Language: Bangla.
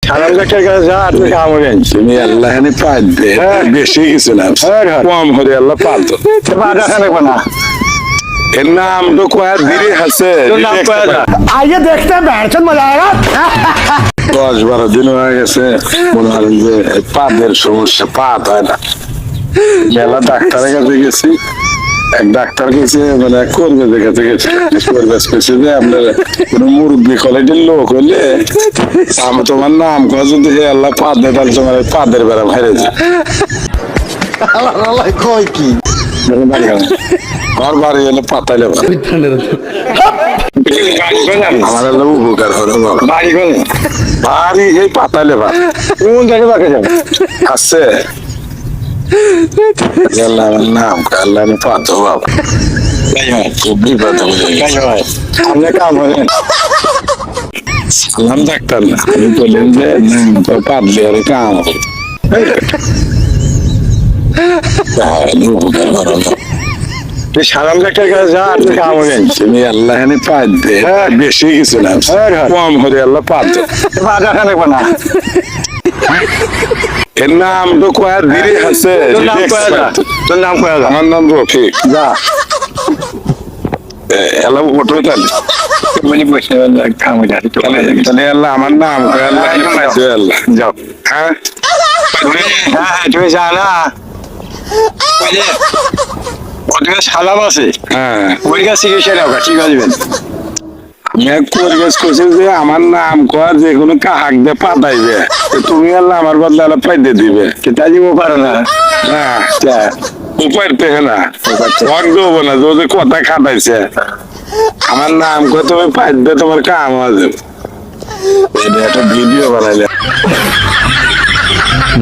সালাম ডাক্তার কাছে যা তুমি কাম হয়ে তুমি আল্লাহ এনে পাই দে বেশি কিছু না কম হলে আল্লাহ পাতো না এর নাম তো কয়েক দিনই আছে आइए देखते हैं बैठन मजा आएगा 10-12 দিন হয়ে গেছে মনে হয় যে পাদের সমস্যা পা হয় না মেলা ডাক্তারের কাছে গেছি এক ডাক্তার গেছে মানে কর্মীদের কাছে গেছে কর্মী স্পেশে যে আপনার কোনো মুরব্বী কোয়ালিটির লোক হইলে আমি তোমার নাম কয় যদি হে আল্লাহ পা দেয় তাহলে তোমার পাদের বেড়া ভাইরে যায় কই কি ঘর বাড়ি এলে পাতাইলে আমার এলাম উপকার হলো বাড়ি কোন বাড়ি এই পাতাইলে ভাই কোন জায়গায় বাকে যাবে আছে আল্লাহ আমার নাম আল্লাহ আমি পাতো বাবা খুব বিপদ আপনি কাম হলেন সালাম ডাক্তার না আমি বললেন যে নাম তো পাতলে আর কাম হবে উপকার হলো সালাম ডাক্তার কাছে যা তুমি কাম হলেন তুমি আল্লাহ এনে পাই দে বেশি কিছু না কম হলে আল্লাহ পাতো বাধা খানে না এর নাম তো কয়েক দিনই আছে তোর নাম কয়া যা আমার নাম রফিক যা এলাম ফটো তাহলে মানে বসে কাম হয়ে যাচ্ছে তাহলে আল্লাহ আমার নাম আল্লাহ আল্লাহ যাও হ্যাঁ হ্যাঁ তুমি জানা ওদিকে সালাম আছে হ্যাঁ ওই কাছে চিকিৎসা নাও ঠিক আছে পরিবেশ করছে যে আমার নাম কর যে কোনো কাহাক দিয়ে পাতাইবে তুমি আল্লাহ আমার বদলে আল্লাহ পাইতে দিবে সেটা দিব পারো না না উপায় পেহে না অর্ঘ হবো না যে কথা খাটাইছে আমার নাম কর তুমি পাইতে তোমার কাম আছে এটা একটা ভিডিও বানাইলে